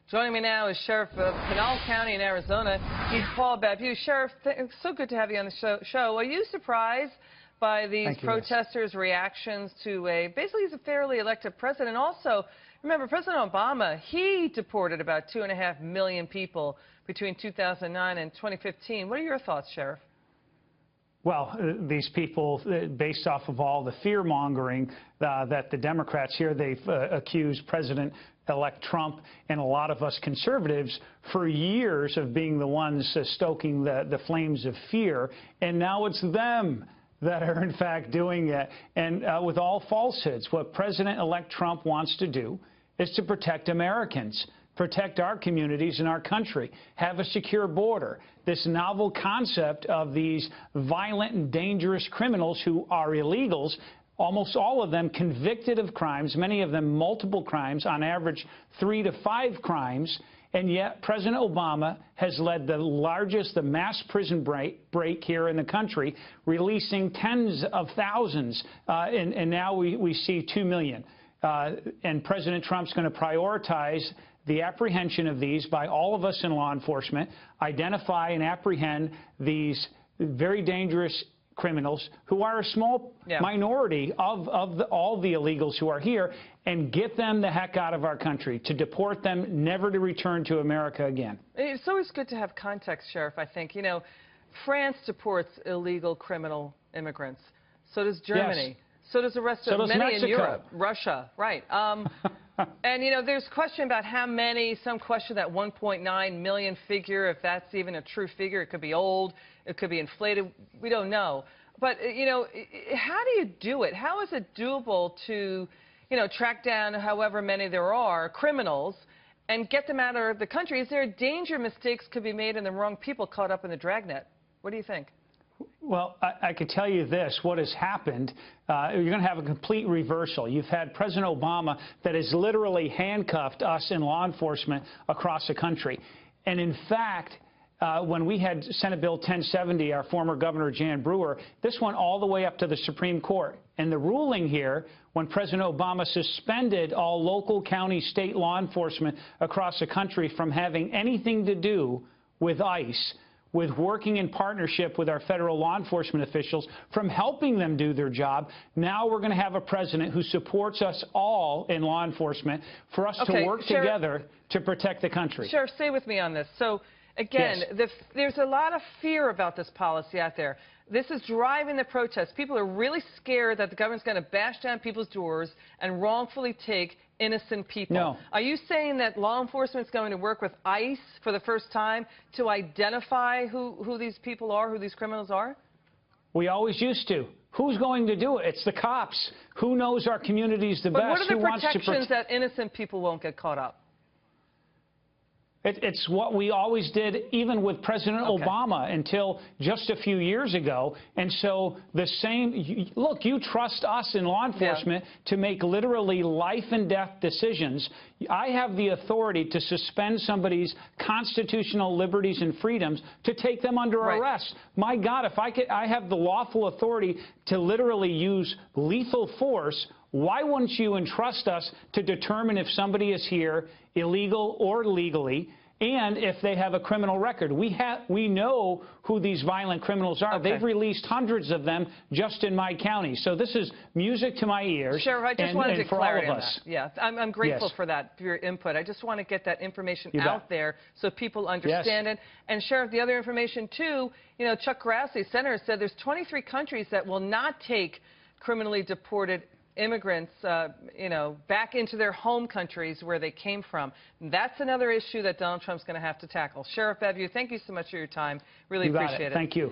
Joining me now is Sheriff of Pinal County in Arizona. He's Paul Babeu. Sheriff, it's so good to have you on the show. Are you surprised by these protesters' reactions to basically he's a fairly elected president? Also, remember, President Obama, he deported about 2.5 million people between 2009 and 2015. What are your thoughts, Sheriff? Well, these people, based off of all the fear-mongering that the Democrats here, they've accused President-elect Trump and a lot of us conservatives for years of being the ones stoking the flames of fear. And now it's them that are, in fact, doing it. And with all falsehoods, what President-elect Trump wants to do is to protect Americans, protect our communities and our country, have a secure border. This novel concept of these violent and dangerous criminals who are illegals, almost all of them convicted of crimes, many of them multiple crimes, on average 3 to 5 crimes, and yet President Obama has led the largest, the mass prison break here in the country, releasing tens of thousands, and now we see 2 million. And President Trump's going to prioritize the apprehension of these by all of us in law enforcement, identify and apprehend these very dangerous criminals who are a small minority of all the illegals who are here, and get them the heck out of our country, to deport them, never to return to America again. It's always good to have context, Sheriff, I think. You know, France deports illegal criminal immigrants. So does Germany. Yes. So does the rest of many Mexico. in Europe. Russia, right. And, you know, there's question about how many, some question that 1.9 million figure, if that's even a true figure. It could be old, it could be inflated, we don't know. But, you know, how do you do it? How is it doable to, you know, track down however many there are, criminals, and get them out of the country? Is there a danger mistakes could be made and the wrong people caught up in the dragnet? What do you think? Well, I could tell you this, what has happened, you're going to have a complete reversal. You've had President Obama that has literally handcuffed us in law enforcement across the country. And in fact, when we had Senate Bill 1070, our former Governor Jan Brewer, this went all the way up to the Supreme Court. And the ruling here, when President Obama suspended all local, county, state law enforcement across the country from having anything to do with ICE, with working in partnership with our federal law enforcement officials, from helping them do their job. Now we're going to have a president who supports us all in law enforcement for us to work together to protect the country. Sheriff, stay with me on this. So, again, there's a lot of fear about this policy out there. This is driving the protests. People are really scared that the government's going to bash down people's doors and wrongfully take innocent people. No. Are you saying that law enforcement is going to work with ICE for the first time to identify who these people are, who these criminals are? We always used to. Who's going to do it? It's the cops. Who knows our communities the best? But what are the protections that innocent people won't get caught up? It's what we always did, even with President Obama, until just a few years ago. And so the same, look, you trust us in law enforcement to make literally life and death decisions. I have the authority to suspend somebody's constitutional liberties and freedoms, to take them under arrest. My God, if I have the lawful authority to literally use lethal force, why wouldn't you entrust us to determine if somebody is here illegal or legally, and if they have a criminal record? We know who these violent criminals are. They've released hundreds of them just in my county. So this is music to my ears. Sheriff, I just wanted to clarify on that. Yeah, I'm grateful for that, for your input. I just want to get that information out there so people understand it. And Sheriff, the other information too, you know, Chuck Grassley, Senator, said there's 23 countries that will not take criminally deported immigrants, you know, back into their home countries where they came from. That's another issue that Donald Trump's going to have to tackle. Sheriff Babeu, thank you so much for your time. Really appreciate it. Thank you.